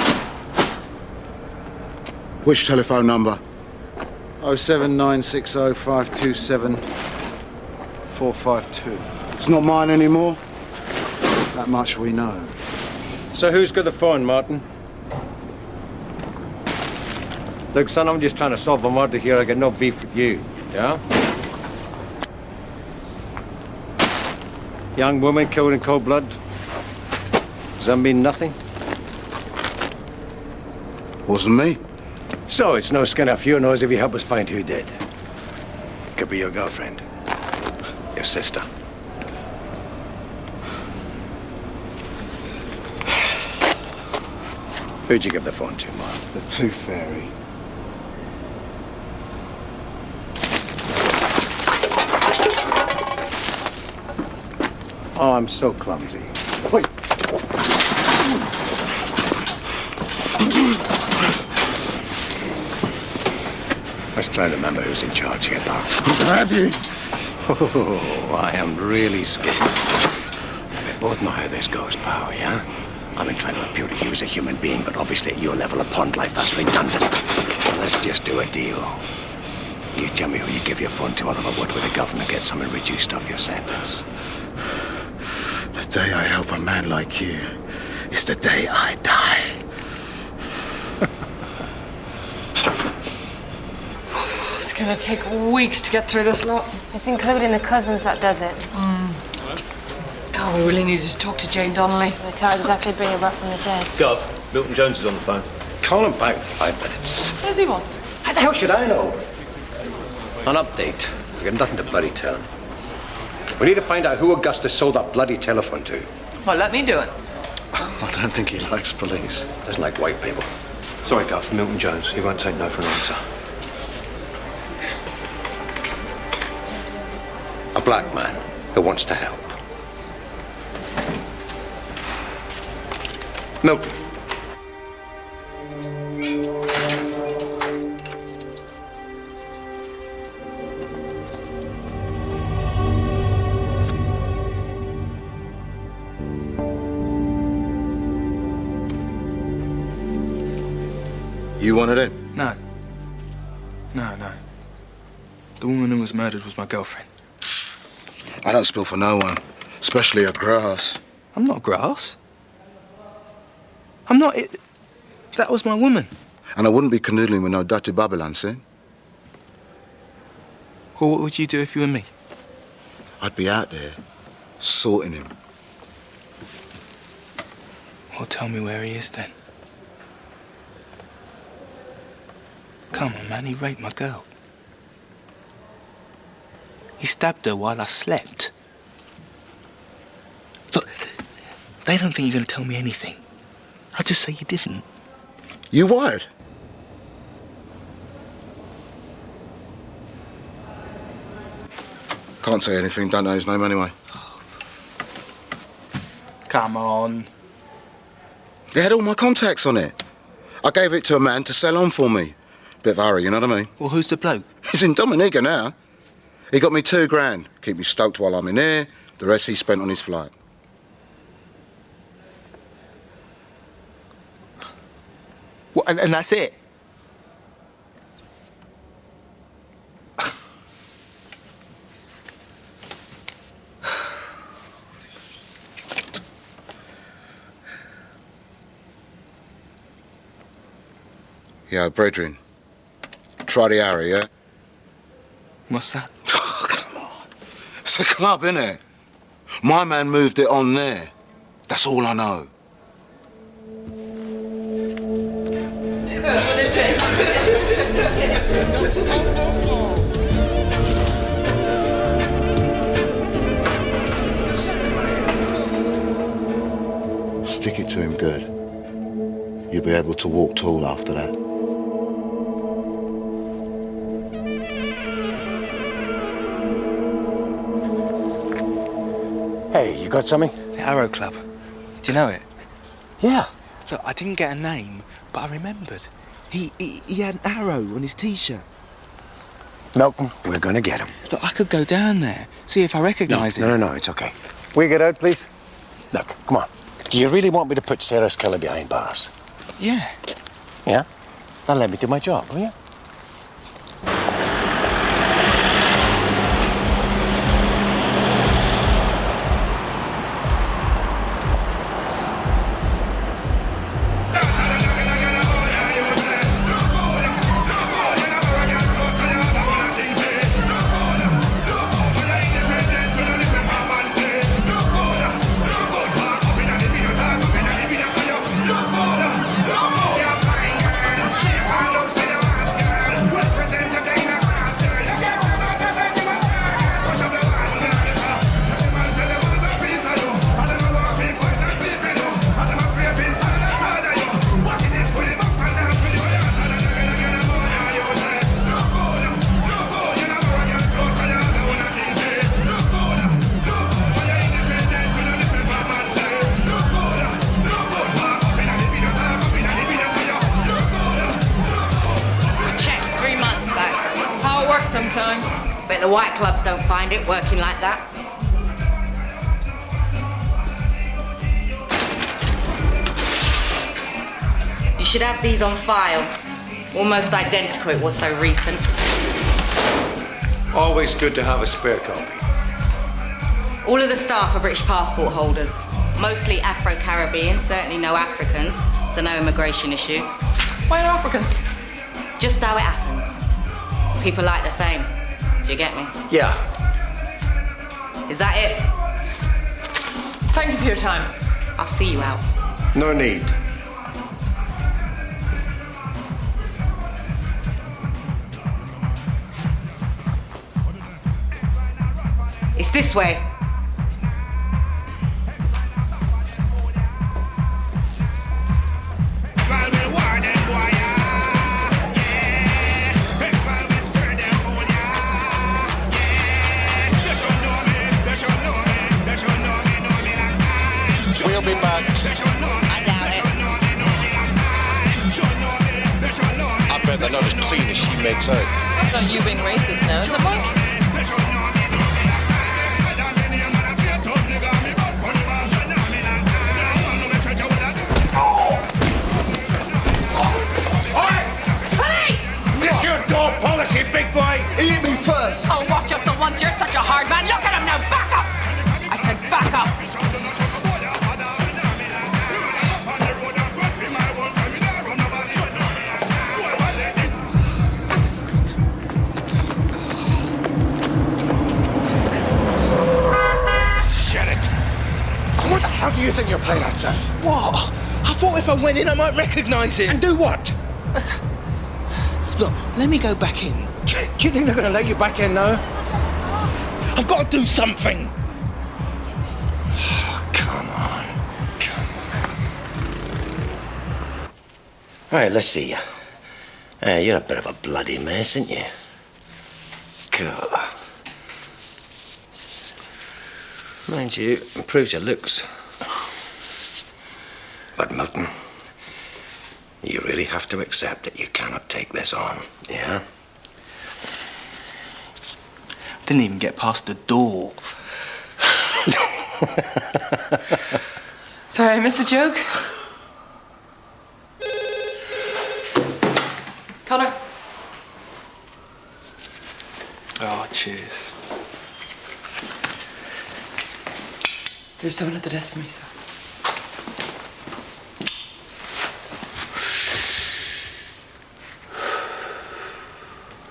Which telephone number? 07960527452. It's not mine anymore. That much we know. So who's got the phone, Martin? Look, son, I'm just trying to solve a murder here. I got no beef with you, yeah? Young woman killed in cold blood. Does that mean nothing? Wasn't me. So it's no skin off your nose if you help us find who did. Could be your girlfriend. Your sister. Who'd you give the phone to, Mark? The Tooth Fairy. Oh, I'm so clumsy. Wait. Let's try to remember who's in charge here, pal. Have you? Oh, I am really scared. We both know how this goes, pal, yeah? I've been trying to appeal to you as a human being, but obviously at your level of pond life, that's redundant. So let's just do a deal. You tell me who you give your phone to, Oliver Wood, with the governor gets something reduced off your sentence. The day I help a man like you is the day I die. It's gonna take weeks to get through this lot. It's including the cousins that does it. God, we really needed to talk to Jane Donnelly. They can't exactly bring her back from the dead. Gov, Milton Jones is on the phone. Call him back in 5 minutes. Where's he want? How the hell should I know? An update. We've got nothing to bloody tell. We need to find out who Augustus sold that bloody telephone to. Well, let me do it. I don't think he likes police. Doesn't like white people. Sorry, Gov, Milton Jones. He won't take no for an answer. A black man who wants to help. Milton. You wanted it? No. No. The woman who was murdered was my girlfriend. I don't spill for no one, especially a grass. I'm not grass. I'm not. That was my woman. And I wouldn't be canoodling with no dirty Babylon, see? Well, what would you do if you were me? I'd be out there, sorting him. Well, tell me where he is then. Come on, man, he raped my girl. He stabbed her while I slept. Look, they don't think you're going to tell me anything. I'll just say you didn't. You wired? Can't say anything, don't know his name anyway. come on. They had all my contacts on it. I gave it to a man to sell on for me. Bit of a hurry, you know what I mean? Well, who's the bloke? He's in Dominica now. He got me $2,000. Keep me stoked while I'm in here. The rest he spent on his flight. What, and that's it? Yeah, brethren. Try the arrow, yeah? What's that? Oh, come on. It's a club, innit? My man moved it on there. That's all I know. Stick it to him good. You'll be able to walk tall after that. Hey, you got something? The Arrow Club. Do you know it? Yeah. Look, I didn't get a name, but I remembered. He had an arrow on his T-shirt. Milton, we're gonna get him. Look, I could go down there, see if I recognise him. No, it's okay. We get out, please? Look, come on. Do you really want me to put Sarah Scully behind bars? Yeah. Yeah? Now let me do my job, will you? Sometimes. Bet the white clubs don't find it working like that. You should have these on file. Almost identical, it was so recent. Always good to have a spare copy. All of the staff are British passport holders. Mostly Afro-Caribbean, certainly no Africans, so no immigration issues. Why no Africans? Just how it happens. People like the same. Do you get me? Yeah. Is that it? Thank you for your time. I'll see you out. No need. It's this way. We'll be back. I doubt it. I bet they're not as clean as she makes out. That's not you being racist now, is it, Mike? Is this your dog policy, big boy? He hit me first. Oh, what, just the once? You're such a hard man. Look at him now. Back up! I said back up. What the hell do you think you're playing at, sir? What? I thought if I went in, I might recognise him. And do what? Look, let me go back in. Do you think they're going to let you back in now? I've got to do something. Oh, come on. All right, let's see you. You're a bit of a bloody mess, aren't you? God. Mind you, improves your looks. But Milton, you really have to accept that you cannot take this on, yeah? Didn't even get past the door. Sorry, I missed the joke. Connor. Oh, cheers. There's someone at the desk for me, so.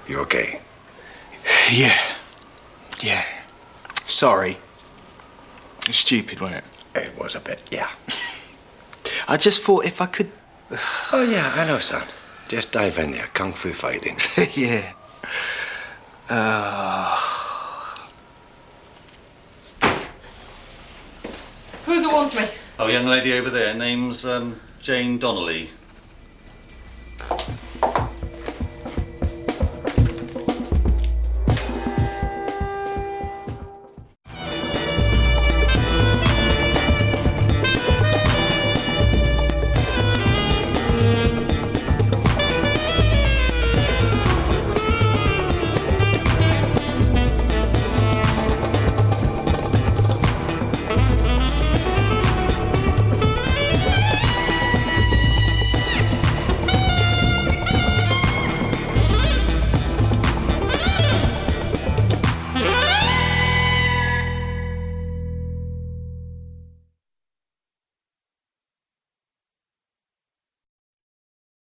You okay? Yeah. Yeah. Sorry. It's stupid, wasn't it? It was a bit, yeah. I just thought if I could... Oh, yeah, I know, son. Just dive in there, kung fu fighting. Yeah. Who's it wants me? Oh, young lady over there, name's Jane Donnelly.